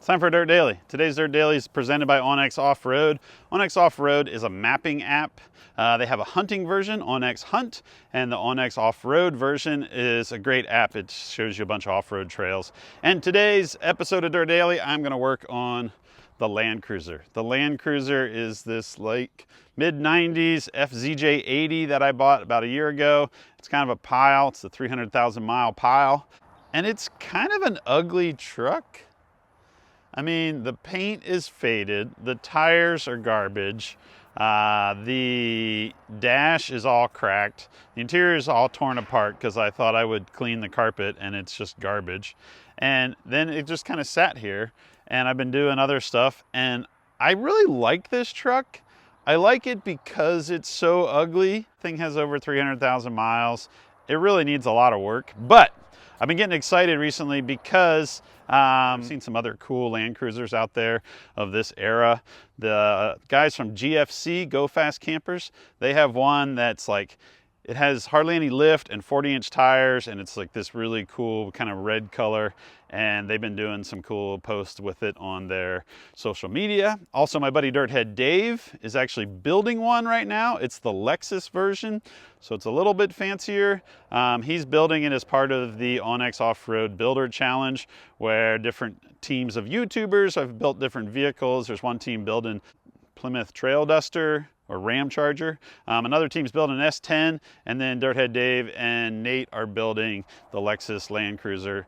It's time for a Dirt Daily. Today's Dirt Daily is presented by onX Off-Road. onX Off-Road is a mapping app. They have a hunting version, onX Hunt, and the onX Off-Road version is a great app. It shows you a bunch of off-road trails. And today's episode of Dirt Daily, I'm going to work on the Land Cruiser. The Land Cruiser is this like mid-90s FZJ80 that I bought about a year ago. It's kind of a pile. It's the 300,000 mile pile. And it's kind of an ugly truck. I mean, the paint is faded, the tires are garbage, the dash is all cracked, the interior is all torn apart because I thought I would clean the carpet and it's just garbage. And then it just kind of sat here, and I've been doing other stuff, and I really like this truck. I like it because it's so ugly. The thing has over 300,000 miles. It really needs a lot of work, but I've been getting excited recently because I've seen some other cool Land Cruisers out there of this era. The guys from GFC, Go Fast Campers, they have one that's like, it has hardly any lift and 40-inch tires, and it's like this really cool kind of red color, and they've been doing some cool posts with it on their social media. Also, my buddy Dirthead Dave is actually building one right now. It's the Lexus version, so it's a little bit fancier. He's building it as part of the onX Off-Road Builder Challenge, where different teams of YouTubers have built different vehicles. There's one team building Plymouth Trail Duster, or Ram Charger. Another team's building an S10, and then Dirthead Dave and Nate are building the Lexus Land Cruiser.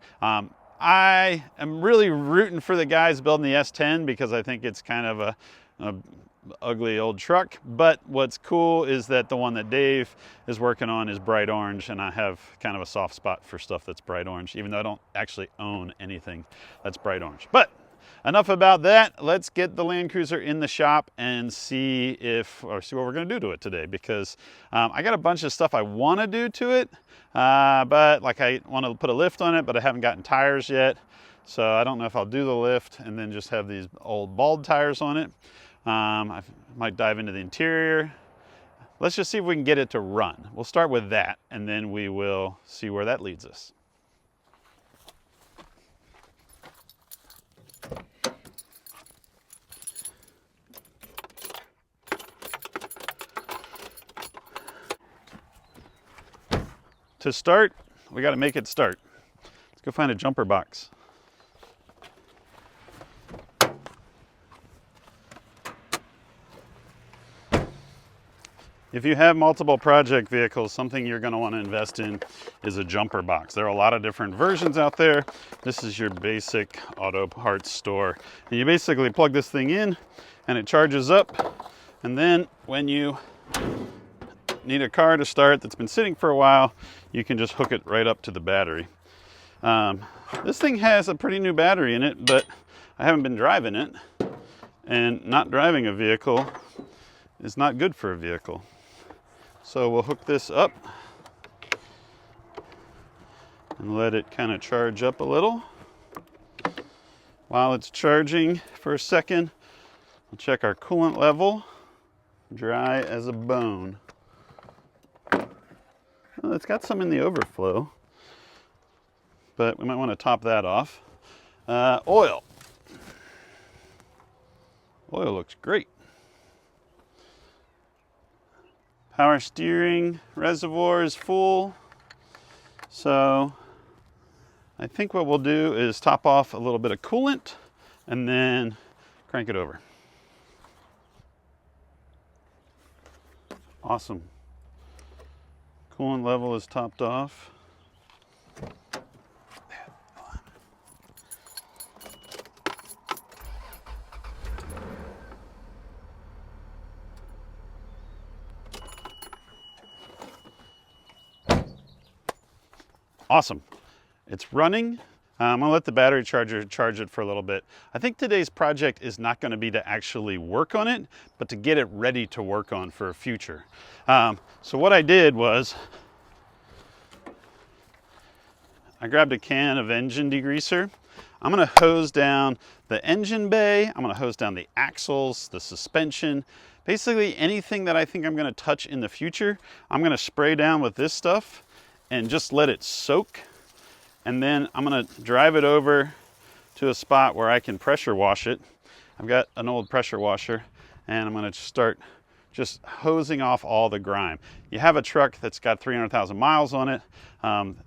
I am really rooting for the guys building the S10 because I think it's kind of a ugly old truck, but what's cool is that the one that Dave is working on is bright orange, and I have kind of a soft spot for stuff that's bright orange, even though I don't actually own anything that's bright orange. But enough about that. Let's get the Land Cruiser in the shop and see what we're going to do to it today, because I got a bunch of stuff I want to do to it, but like I want to put a lift on it, but I haven't gotten tires yet, so I don't know if I'll do the lift and then just have these old bald tires on it. I might dive into the interior. Let's just see if we can get it to run. We'll start with that, and then we will see where that leads us. To start, we got to make it start. Let's go find a jumper box. If you have multiple project vehicles, something you're going to want to invest in is a jumper box. There are a lot of different versions out there. This is your basic auto parts store. And you basically plug this thing in and it charges up. And then when you need a car to start that's been sitting for a while, you can just hook it right up to the battery. This thing has a pretty new battery in it, but I haven't been driving it, and not driving a vehicle is not good for a vehicle. So we'll hook this up and let it kind of charge up a little. While it's charging for a second, we'll check our coolant level. Dry as a bone. Well, it's got some in the overflow, but we might want to top that off. Oil. Oil looks great. Power steering reservoir is full. So I think what we'll do is top off a little bit of coolant and then crank it over. Awesome. Coolant level is topped off. Awesome. It's running. I'm gonna let the battery charger charge it for a little bit. I think today's project is not gonna be to actually work on it, but to get it ready to work on for a future. So what I did was, I grabbed a can of engine degreaser. I'm gonna hose down the engine bay, I'm gonna hose down the axles, the suspension, basically anything that I think I'm gonna touch in the future, I'm gonna spray down with this stuff and just let it soak. And then I'm gonna drive it over to a spot where I can pressure wash it. I've got an old pressure washer, and I'm going to start just hosing off all the grime. You have a truck that's got 300,000 miles on it,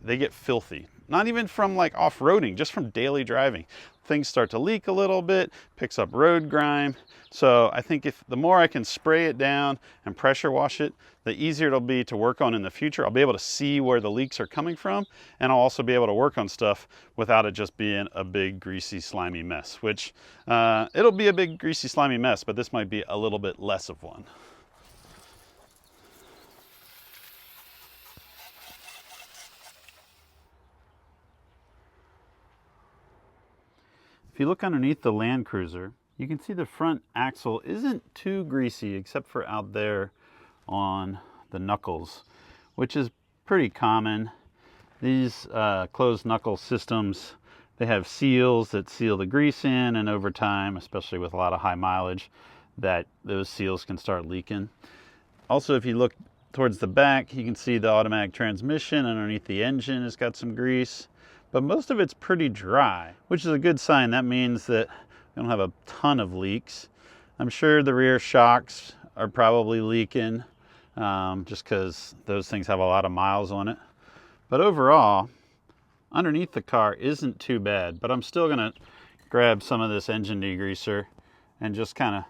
they get filthy. Not even from like off-roading, just from daily driving. Things start to leak a little bit, picks up road grime. So I think if the more I can spray it down and pressure wash it, the easier it'll be to work on in the future. I'll be able to see where the leaks are coming from, and I'll also be able to work on stuff without it just being a big, greasy, slimy mess, which it'll be a big, greasy, slimy mess, but this might be a little bit less of one. If you look underneath the Land Cruiser, you can see the front axle isn't too greasy except for out there on the knuckles, which is pretty common. These closed knuckle systems, they have seals that seal the grease in, and over time, especially with a lot of high mileage, that those seals can start leaking. Also, if you look towards the back, you can see the automatic transmission underneath the engine has got some grease, but most of it's pretty dry, which is a good sign. That means that we don't have a ton of leaks. I'm sure the rear shocks are probably leaking just because those things have a lot of miles on it. But overall, underneath the car isn't too bad, but I'm still gonna grab some of this engine degreaser and just kind of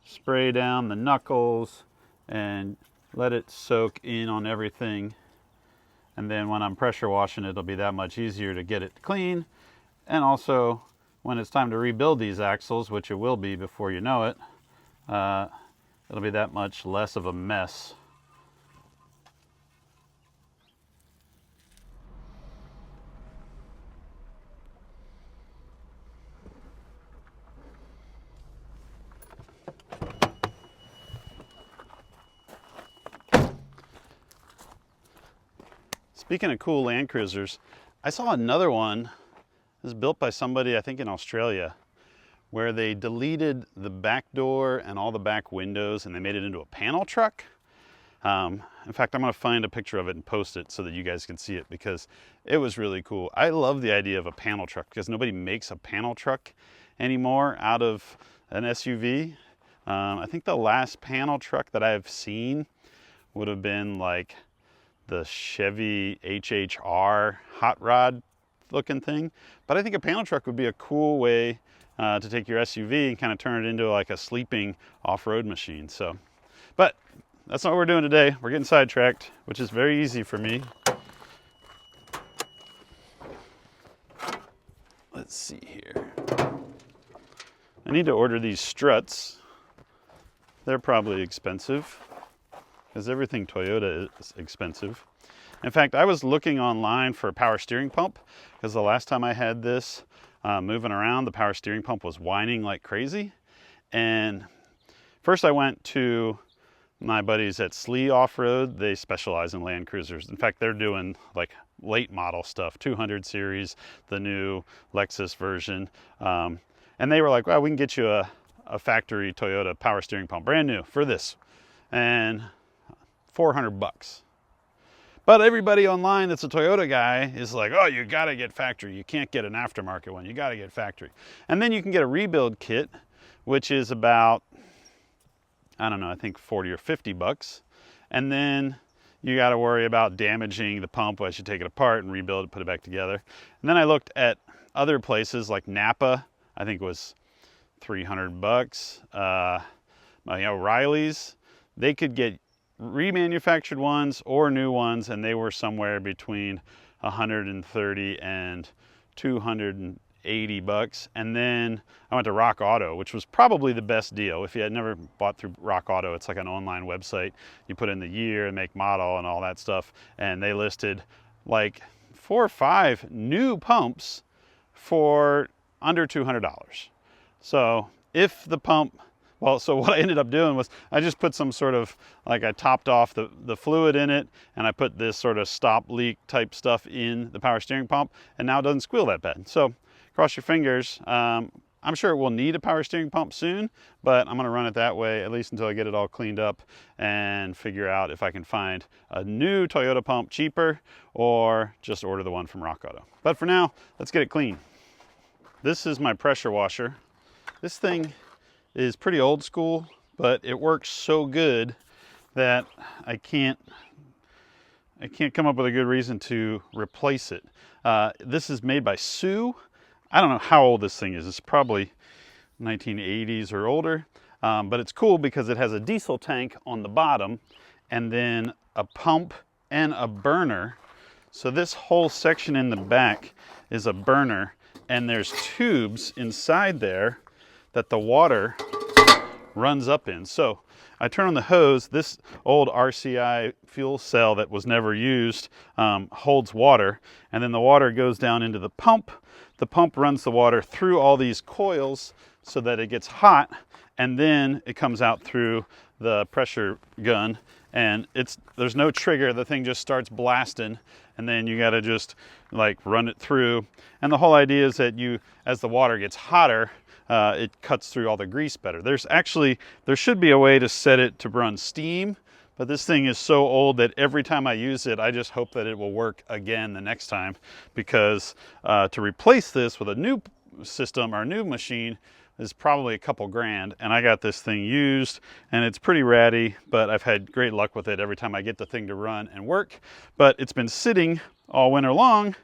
spray down the knuckles and let it soak in on everything. And then when I'm pressure washing, it'll be that much easier to get it clean. And also, when it's time to rebuild these axles, which it will be before you know it, it'll be that much less of a mess. Speaking of cool Land Cruisers, I saw another one. It was built by somebody, I think in Australia, where they deleted the back door and all the back windows and they made it into a panel truck. In fact, I'm gonna find a picture of it and post it so that you guys can see it, because it was really cool. I love the idea of a panel truck because nobody makes a panel truck anymore out of an SUV. I think the last panel truck that I've seen would have been like the Chevy HHR hot rod looking thing. But I think a panel truck would be a cool way to take your SUV and kind of turn it into like a sleeping off-road machine. So, but that's not what we're doing today. We're getting sidetracked, which is very easy for me. Let's see here. I need to order these struts. They're probably expensive, because everything Toyota is expensive. In fact, I was looking online for a power steering pump, because the last time I had this moving around, the power steering pump was whining like crazy. And first I went to my buddies at Sioux Off-Road. They specialize in Land Cruisers. In fact, they're doing like late model stuff, 200 series, the new Lexus version. And they were like, well, we can get you a factory Toyota power steering pump, brand new for this. And $400. But everybody online that's a Toyota guy is like, oh, you gotta get factory. You can't get an aftermarket one. You gotta get factory. And then you can get a rebuild kit, which is about, I don't know, I think 40 or 50 bucks. And then you gotta worry about damaging the pump as you take it apart and rebuild it, put it back together. And then I looked at other places like Napa, I think it was 300 bucks. O'Reilly's, they could get remanufactured ones or new ones, and they were somewhere between 130 and 280 bucks. And then I went to Rock Auto, which was probably the best deal. If you had never bought through Rock Auto, it's like an online website. You put in the year and make, model, and all that stuff, and they listed like 4 or 5 new pumps for under $200. So if the pump, well, so what I ended up doing was I just put some sort of, like I topped off the fluid in it, and I put this sort of stop leak type stuff in the power steering pump, and now it doesn't squeal that bad. So cross your fingers. I'm sure it will need a power steering pump soon, but I'm gonna run it that way at least until I get it all cleaned up and figure out if I can find a new Toyota pump cheaper or just order the one from Rock Auto. But for now, let's get it clean. This is my pressure washer. This thing is pretty old school, but it works so good that I can't come up with a good reason to replace it. This is made by Sioux. I don't know how old this thing is. It's probably 1980s or older, but it's cool because it has a diesel tank on the bottom and then a pump and a burner. So this whole section in the back is a burner, and there's tubes inside there that the water runs up in. So I turn on the hose. This old RCI fuel cell that was never used holds water, and then the water goes down into the pump. The pump runs the water through all these coils so that it gets hot, and then it comes out through the pressure gun, and there's no trigger. The thing just starts blasting, and then you got to just like run it through. And the whole idea is that as the water gets hotter, it cuts through all the grease better. There should be a way to set it to run steam, but this thing is so old that every time I use it, I just hope that it will work again the next time, because to replace this with a new system or a new machine is probably a couple grand, and I got this thing used and it's pretty ratty, but I've had great luck with it every time I get the thing to run and work. But it's been sitting all winter long,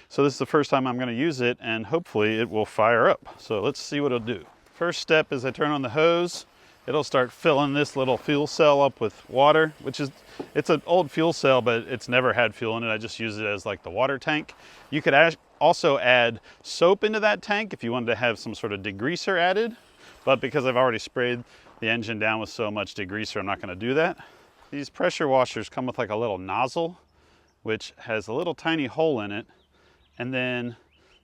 so this is the first time I'm going to use it, and hopefully it will fire up. So let's see what it'll do. First step is I turn on the hose. It'll start filling this little fuel cell up with water, it's an old fuel cell, but it's never had fuel in it. I just use it as like the water tank. You could also add soap into that tank if you wanted to have some sort of degreaser added, but because I've already sprayed the engine down with so much degreaser, I'm not going to do that. These pressure washers come with like a little nozzle, which has a little tiny hole in it, and then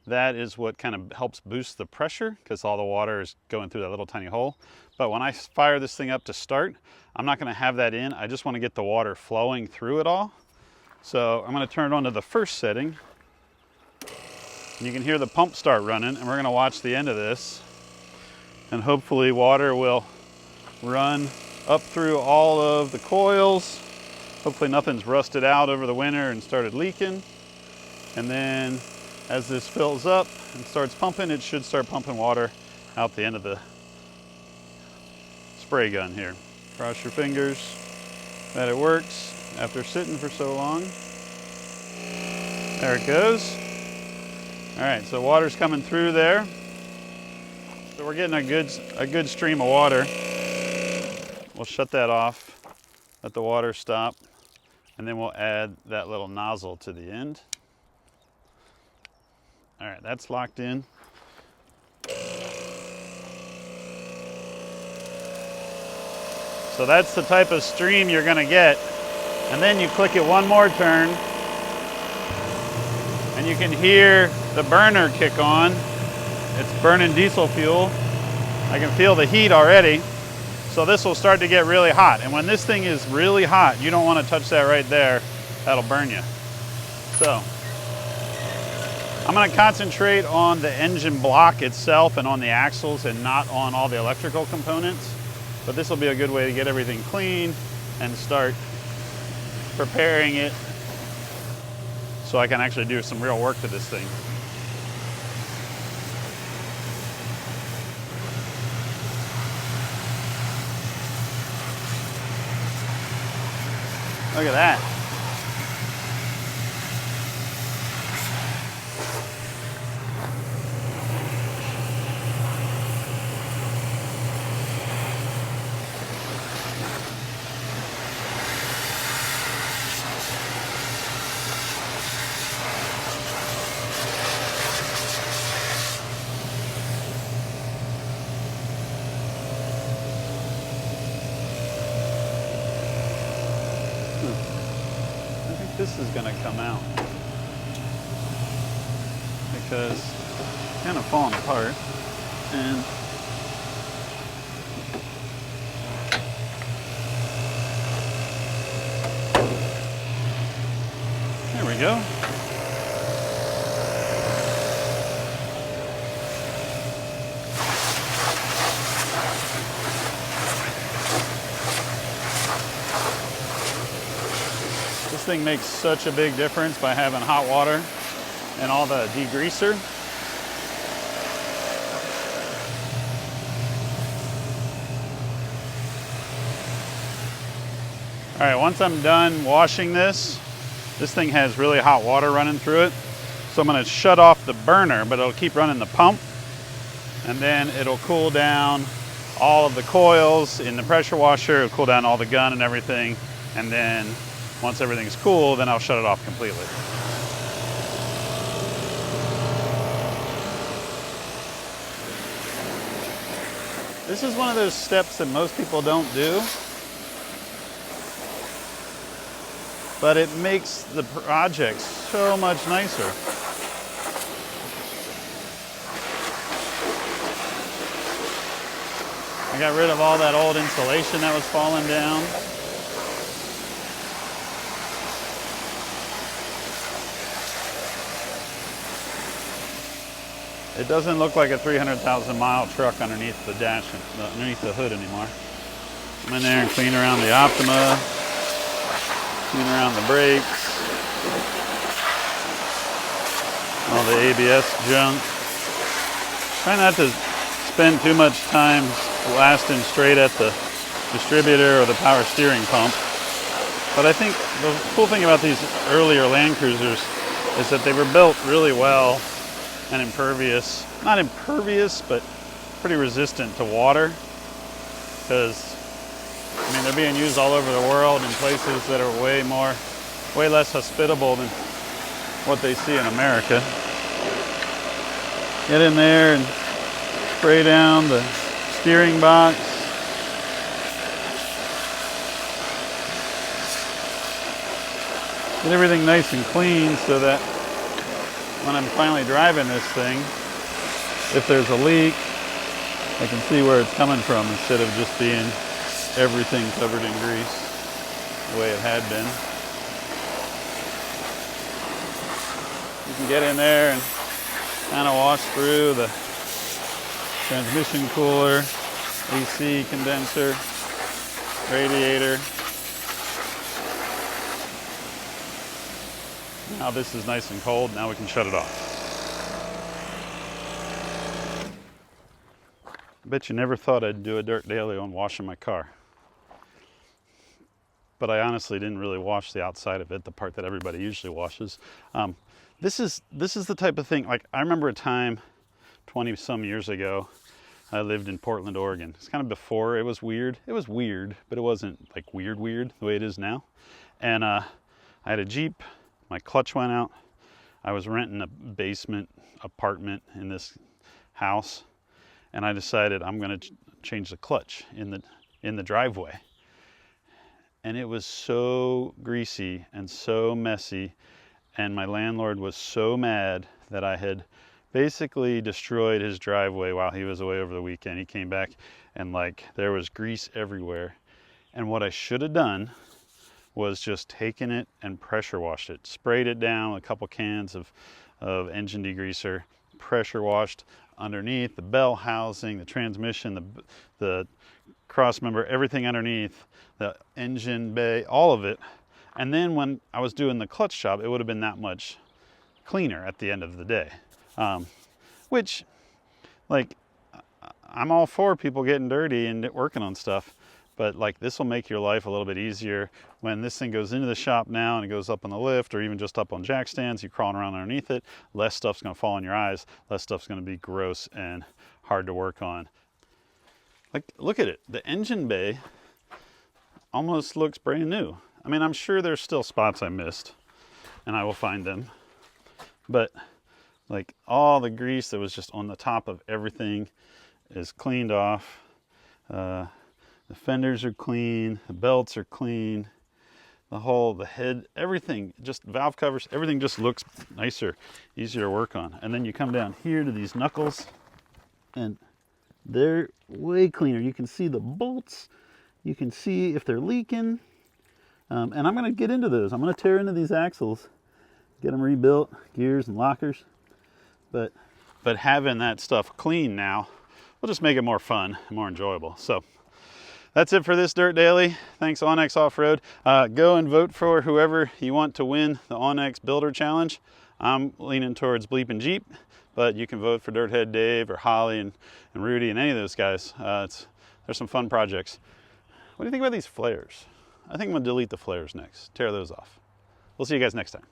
that is what kind of helps boost the pressure because all the water is going through that little tiny hole. But when I fire this thing up to start, I'm not going to have that in. I just want to get the water flowing through it all. So I'm going to turn it on to the first setting. You can hear the pump start running, and we're going to watch the end of this. And hopefully water will run up through all of the coils. Hopefully nothing's rusted out over the winter and started leaking. And then as this fills up and starts pumping, it should start pumping water out the end of the spray gun here. Cross your fingers that it works after sitting for so long. There it goes. All right, so water's coming through there. So we're getting a good stream of water. We'll shut that off, let the water stop, and then we'll add that little nozzle to the end. All right, that's locked in. So that's the type of stream you're gonna get. And then you click it one more turn, and you can hear the burner kick on. It's burning diesel fuel. I can feel the heat already. So this will start to get really hot. And when this thing is really hot, you don't want to touch that right there. That'll burn you. So I'm going to concentrate on the engine block itself and on the axles and not on all the electrical components. But this will be a good way to get everything clean and start preparing it so I can actually do some real work to this thing. Look at that. This is going to come out because it's kind of falling apart, and there we go. thing makes such a big difference by having hot water and all the degreaser. All right, once I'm done washing this thing has really hot water running through it. So I'm gonna shut off the burner, but it'll keep running the pump. And then it'll cool down all of the coils in the pressure washer. It'll cool down all the gun and everything. And then once everything's cool, then I'll shut it off completely. This is one of those steps that most people don't do, but it makes the project so much nicer. I got rid of all that old insulation that was falling down. It doesn't look like a 300,000 mile truck underneath the dash, underneath the hood anymore. I'm in there and clean around the Optima, clean around the brakes, all the ABS junk. Try not to spend too much time blasting straight at the distributor or the power steering pump. But I think the cool thing about these earlier Land Cruisers is that they were built really well and impervious. Not impervious, but pretty resistant to water. Because, I mean, they're being used all over the world in places that are way less hospitable than what they see in America. Get in there and spray down the steering box. Get everything nice and clean so that when I'm finally driving this thing, if there's a leak, I can see where it's coming from instead of just being everything covered in grease the way it had been. You can get in there and kind of wash through the transmission cooler, AC condenser, radiator. Now this is nice and cold, now we can shut it off. I bet you never thought I'd do a dirt daily on washing my car. But I honestly didn't really wash the outside of it, the part that everybody usually washes. This is the type of thing, like I remember a time 20 some years ago, I lived in Portland, Oregon. It's kind of before it was weird. It was weird, but it wasn't like weird the way it is now. And I had a Jeep, my clutch went out. I was renting a basement apartment in this house, and I decided I'm gonna change the clutch in the driveway. And it was so greasy and so messy, and my landlord was so mad that I had basically destroyed his driveway while he was away over the weekend. He came back and like there was grease everywhere. And what I should have done was just taken it and pressure washed it. Sprayed it down with a couple cans of engine degreaser, pressure washed underneath the bell housing, the transmission, the cross member, everything underneath, the engine bay, all of it. And then when I was doing the clutch job, it would have been that much cleaner at the end of the day. Which, like, I'm all for people getting dirty and working on stuff, but like this will make your life a little bit easier when this thing goes into the shop now and it goes up on the lift or even just up on jack stands, you're crawling around underneath it, less stuff's gonna fall in your eyes, less stuff's gonna be gross and hard to work on. Like, look at it, the engine bay almost looks brand new. I mean, I'm sure there's still spots I missed and I will find them, but like all the grease that was just on the top of everything is cleaned off. The fenders are clean, the belts are clean, the head, everything, just valve covers, everything just looks nicer, easier to work on. And then you come down here to these knuckles and they're way cleaner. You can see the bolts, you can see if they're leaking. And I'm gonna get into those. I'm gonna tear into these axles, get them rebuilt, gears and lockers. But having that stuff clean now will just make it more fun, more enjoyable. So That's it for this Dirt Daily. Thanks Onyx Off-Road. Go and vote for whoever you want to win the Onyx Builder Challenge. I'm leaning towards Bleepin' Jeep, but you can vote for Dirthead Dave or Holly and Rudy and any of those guys. There's some fun projects. What do you think about these flares? I think I'm gonna delete the flares next, tear those off. We'll see you guys next time.